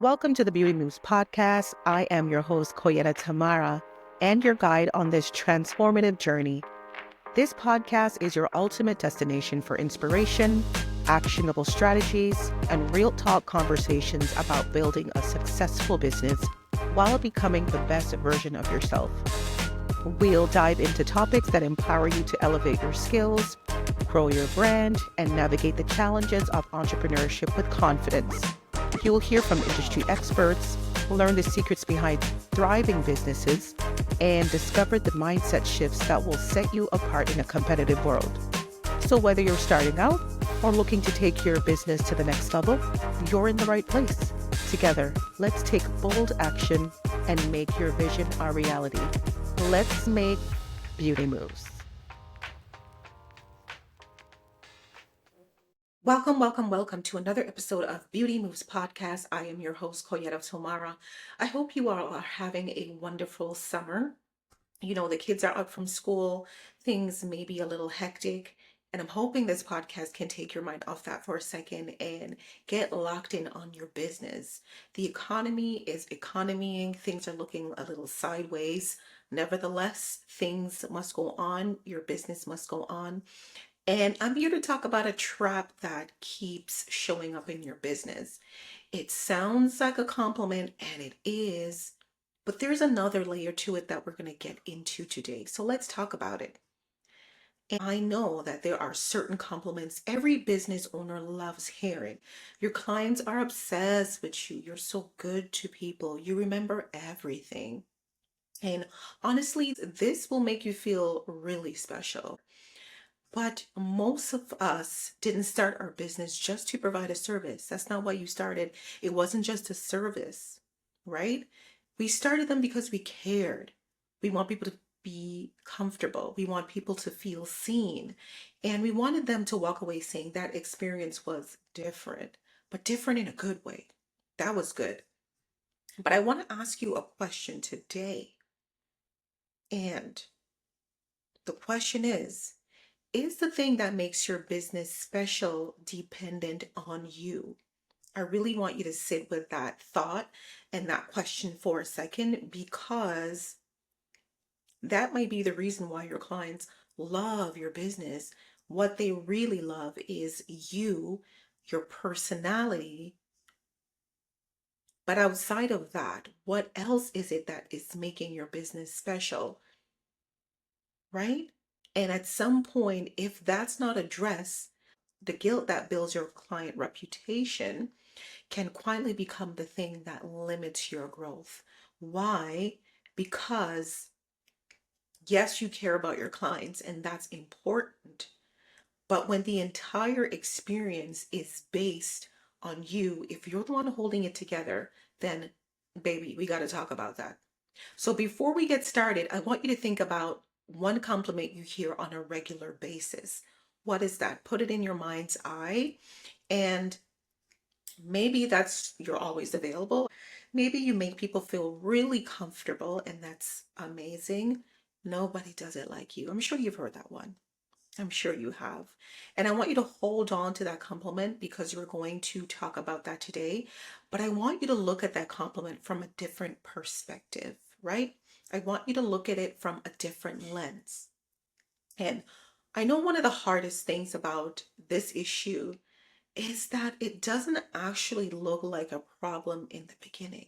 Welcome to the Beauty Moves podcast. I am your host, Koyeta Tamara, and your guide on this transformative journey. This podcast is your ultimate destination for inspiration, actionable strategies, and real talk conversations about building a successful business while becoming the best version of yourself. We'll dive into topics that empower you to elevate your skills, grow your brand, and navigate the challenges of entrepreneurship with confidence. You will hear from industry experts, learn the secrets behind thriving businesses, and discover the mindset shifts that will set you apart in a competitive world. So whether you're starting out or looking to take your business to the next level, you're in the right place. Together, let's take bold action and make your vision a reality. Let's make beauty moves. Welcome to another episode of Beauty Moves Podcast. I am your host, Koyeta Tamara. I hope you all are having a wonderful summer. You know, the kids are out from school, things may be a little hectic, and I'm hoping this podcast can take your mind off that for a second and get locked in on your business. The economy is economying, things are looking a little sideways. Nevertheless, things must go on, your business must go on. And I'm here to talk about a trap that keeps showing up in your business. It sounds like a compliment, and it is, but there's another layer to it that we're going to get into today. So let's talk about it. And I know that there are certain compliments every business owner loves hearing. Your clients are obsessed with you. You're so good to people. You remember everything. And honestly, this will make you feel really special. But most of us didn't start our business just to provide a service. That's not why you started. It wasn't just a service, right? We started them because we cared. We want people to be comfortable. We want people to feel seen. And we wanted them to walk away saying that experience was different, but different in a good way. That was good. But I want to ask you a question today. And the question is the thing that makes your business special dependent on you? I really want you to sit with that thought and that question for a second, because that might be the reason why your clients love your business. What they really love is you, your personality. But outside of that, what else is it that is making your business special? Right? And at some point, if that's not addressed, the guilt that builds your client reputation can quietly become the thing that limits your growth. Why? Because yes, you care about your clients, and that's important. But when the entire experience is based on you, if you're the one holding it together, then baby, we got to talk about that. So before we get started, I want you to think about one compliment you hear on a regular basis. What is that? Put it in your mind's eye. And maybe that's you're always available. Maybe you make people feel really comfortable, and that's amazing. Nobody does it like you. I'm sure you've heard that one. I'm sure you have. And I want you to hold on to that compliment because we're going to talk about that today. But I want you to look at that compliment from a different perspective, right? I want you to look at it from a different lens. And I know one of the hardest things about this issue is that it doesn't actually look like a problem in the beginning.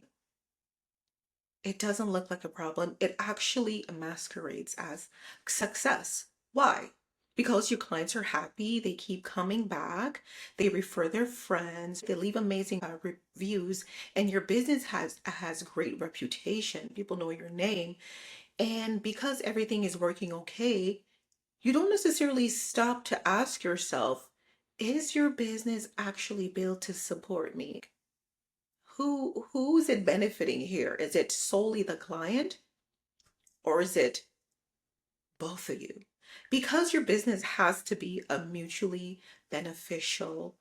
It doesn't look like a problem. It actually masquerades as success. Why? Because your clients are happy, they keep coming back, they refer their friends, they leave amazing reviews, and your business has great reputation. People know your name, and because everything is working okay, you don't necessarily stop to ask yourself, is your business actually built to support me? Who's it benefiting here? Is it solely the client, or is it both of you? Because your business has to be a mutually beneficial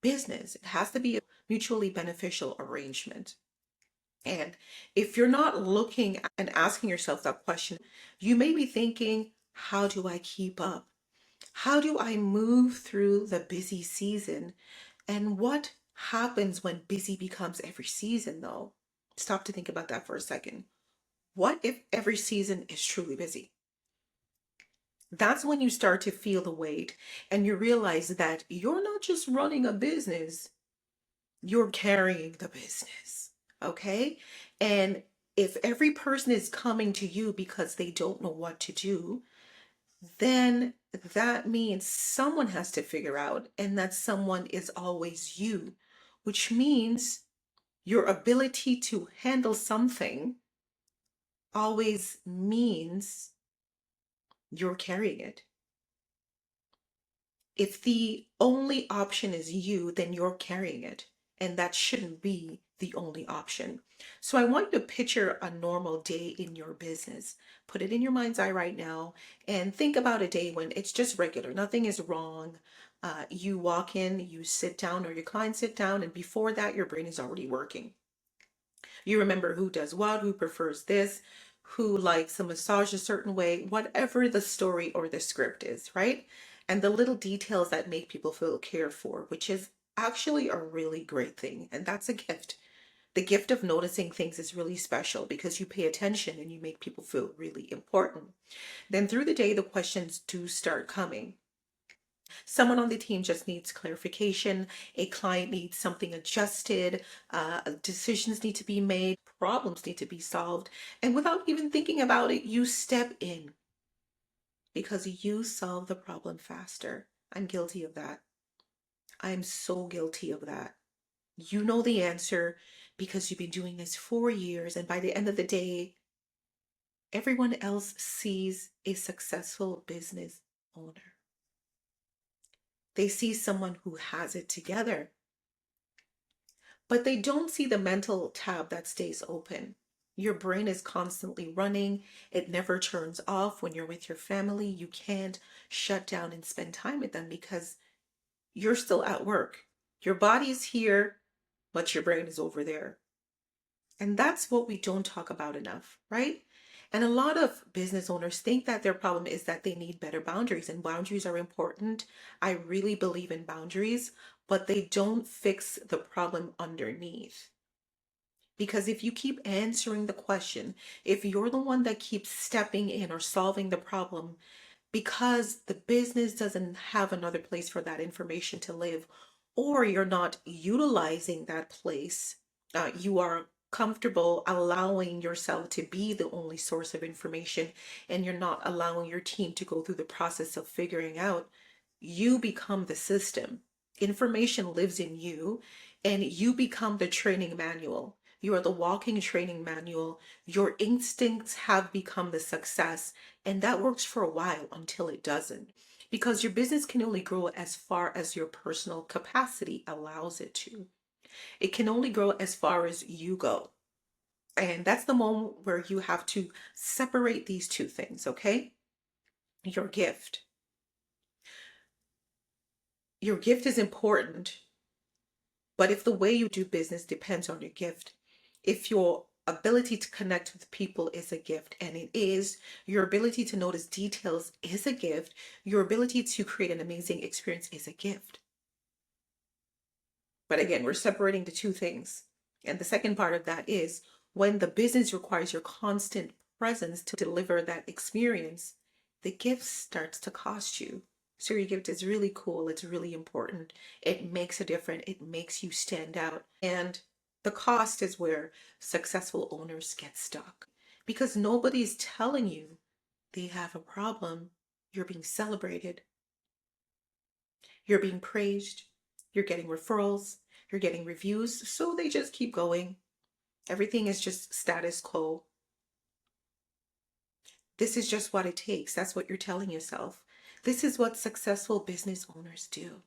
business. It has to be a mutually beneficial arrangement. And if you're not looking and asking yourself that question, you may be thinking, how do I keep up? How do I move through the busy season? And what happens when busy becomes every season, though. Stop to think about that for a second. What if every season is truly busy? That's when you start to feel the weight and you realize that you're not just running a business, you're carrying the business. Okay. And if every person is coming to you because they don't know what to do, then that means someone has to figure out, and that someone is always you, which means your ability to handle something always means you're carrying it. If the only option is you, then you're carrying it. And that shouldn't be the only option. So I want you to picture a normal day in your business. Put it in your mind's eye right now and think about a day when it's just regular. Nothing is wrong. You walk in, you sit down, or your client sit down, and before that, your brain is already working. You remember who does what, who prefers this, who likes a massage a certain way, whatever the story or the script is, right? And the little details that make people feel cared for, which is actually a really great thing. And that's a gift. The gift of noticing things is really special because you pay attention and you make people feel really important. Then through the day, the questions do start coming. Someone on the team just needs clarification. A client needs something adjusted. Decisions need to be made. Problems need to be solved. And without even thinking about it, you step in because you solve the problem faster. I'm guilty of that. I'm so guilty of that. You know the answer because you've been doing this for years. And by the end of the day, everyone else sees a successful business owner. They see someone who has it together, but they don't see the mental tab that stays open. Your brain is constantly running. It never turns off. When you're with your family, you can't shut down and spend time with them because you're still at work. Your body is here, but your brain is over there. And that's what we don't talk about enough, right? And a lot of business owners think that their problem is that they need better boundaries, and boundaries are important. I really believe in boundaries, but they don't fix the problem underneath. Because if you keep answering the question, if you're the one that keeps stepping in or solving the problem, because the business doesn't have another place for that information to live, or you're not utilizing that place, you are comfortable allowing yourself to be the only source of information, and you're not allowing your team to go through the process of figuring out, you become the system. Information lives in you, and you become the training manual. You are the walking training manual. Your instincts have become the success, and that works for a while until it doesn't. Because your business can only grow as far as your personal capacity allows it to. It can only grow as far as you go. And that's the moment where you have to separate these two things, okay? Your gift. Your gift is important, but if the way you do business depends on your gift, if your ability to connect with people is a gift, and it is, your ability to notice details is a gift, your ability to create an amazing experience is a gift. But again, we're separating the two things. And the second part of that is when the business requires your constant presence to deliver that experience, the gift starts to cost you. So your gift is really cool. It's really important. It makes a difference. It makes you stand out. And the cost is where successful owners get stuck because nobody's telling you they have a problem. You're being celebrated. You're being praised. You're getting referrals. You're getting reviews. So they just keep going. Everything is just status quo. This is just what it takes. That's what you're telling yourself. This is what successful business owners do.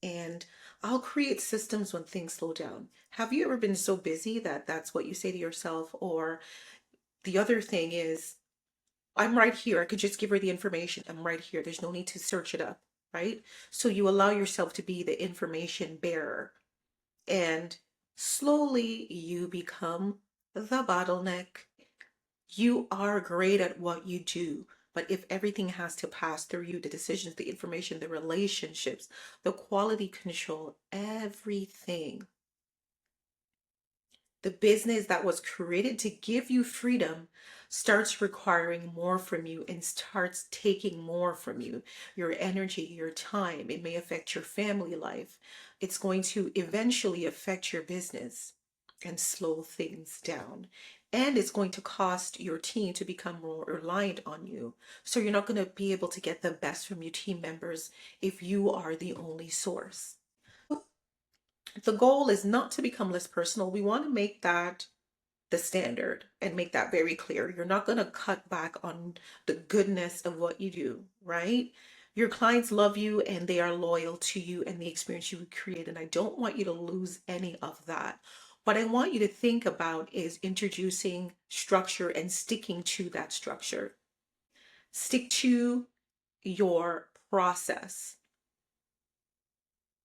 And I'll create systems when things slow down. Have you ever been so busy that that's what you say to yourself? Or the other thing is, I'm right here. I could just give her the information. I'm right here. There's no need to search it up, right? So you allow yourself to be the information bearer. And slowly you become the bottleneck. You are great at what you do, But if everything has to pass through you, the decisions, the information, the relationships, the quality control, everything, the business that was created to give you freedom starts requiring more from you and starts taking more from you, your energy, your time. It may affect your family life. It's going to eventually affect your business and slow things down. And it's going to cost your team to become more reliant on you. So you're not going to be able to get the best from your team members if you are the only source. The goal is not to become less personal. We want to make that the standard and make that very clear. You're not going to cut back on the goodness of what you do, right? Your clients love you and they are loyal to you and the experience you create. And I don't want you to lose any of that. What I want you to think about is introducing structure and sticking to that structure. Stick to your process,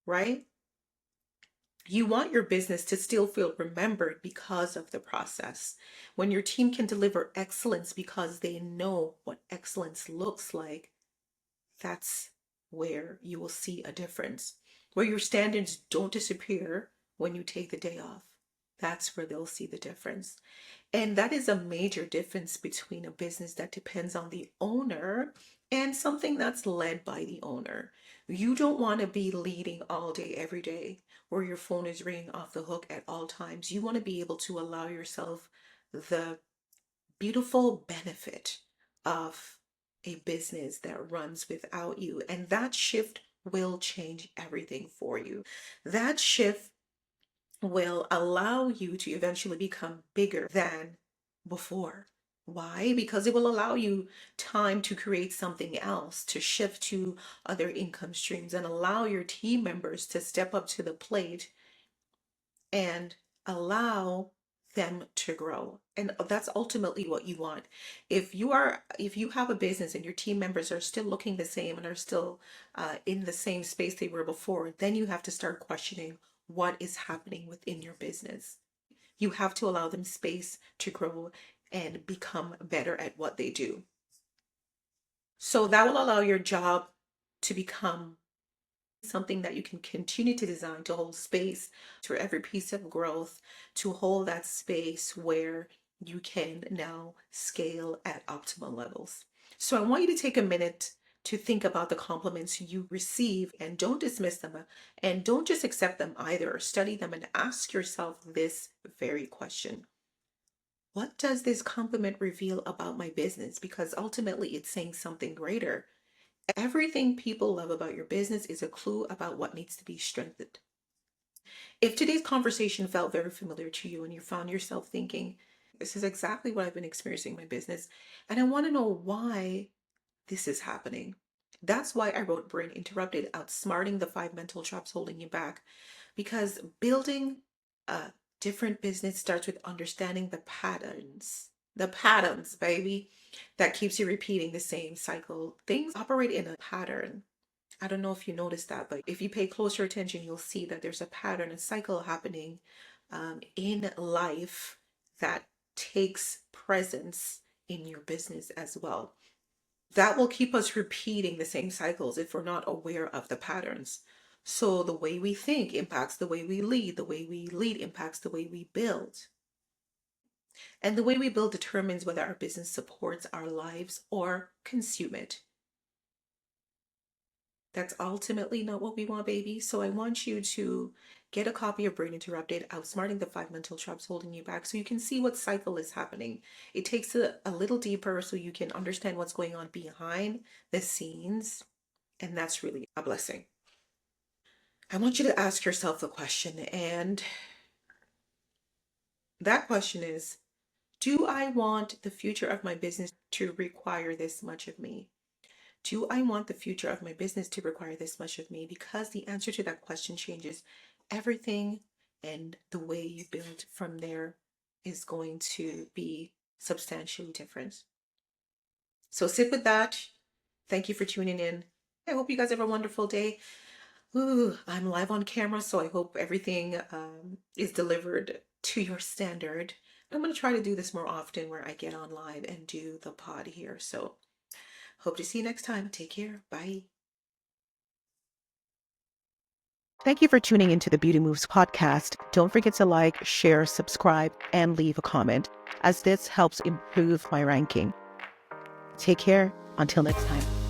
right? You want your business to still feel remembered because of the process. When your team can deliver excellence because they know what excellence looks like, that's where you will see a difference. Where your standards don't disappear when you take the day off, that's where they'll see the difference. And that is a major difference between a business that depends on the owner and something that's led by the owner. You don't want to be leading all day, every day, where your phone is ringing off the hook at all times. You want to be able to allow yourself the beautiful benefit of a business that runs without you. And that shift will change everything for you. That shift will allow you to eventually become bigger than before. Why? Because it will allow you time to create something else, to shift to other income streams, and allow your team members to step up to the plate and allow them to grow. And that's ultimately what you want. If you have a business and your team members are still looking the same and are still in the same space they were before, then you have to start questioning what is happening within your business. You have to allow them space to grow and become better at what they do. So that will allow your job to become something that you can continue to design to hold space for every piece of growth, to hold that space where you can now scale at optimal levels. So I want you to take a minute to think about the compliments you receive and don't dismiss them and don't just accept them either. Study them and ask yourself this very question. What does this compliment reveal about my business? Because ultimately it's saying something greater. Everything people love about your business is a clue about what needs to be strengthened. If today's conversation felt very familiar to you and you found yourself thinking, this is exactly what I've been experiencing in my business, and I want to know why this is happening. That's why I wrote Brain Interrupted, Outsmarting the Five Mental Traps Holding You Back. Because building a different business starts with understanding the patterns, baby, that keeps you repeating the same cycle. Things operate in a pattern. I don't know if you noticed that, but if you pay closer attention, you'll see that there's a pattern, a cycle happening in life that takes presence in your business as well. That will keep us repeating the same cycles if we're not aware of the patterns. So the way we think impacts the way we lead. The way we lead impacts the way we build. And the way we build determines whether our business supports our lives or consume it. That's ultimately not what we want, baby. So I want you to get a copy of Brain Interrupted, Outsmarting the Five Mental Traps Holding You Back, so you can see what cycle is happening. It takes a little deeper so you can understand what's going on behind the scenes. And that's really a blessing. I want you to ask yourself the question, and that question is, do I want the future of my business to require this much of me? Do I want the future of my business to require this much of me? Because the answer to that question changes everything, and the way you build from there is going to be substantially different. So sit with that. Thank you for tuning in. I hope you guys have a wonderful day. Ooh, I'm live on camera, so I hope everything is delivered to your standard. I'm going to try to do this more often where I get on live and do the pod here. So Hope to see you next time. Take care. Bye. Thank you for tuning into the Beauty Moves podcast. Don't forget to like, share, subscribe, and leave a comment, as this helps improve my ranking. Take care. Until next time.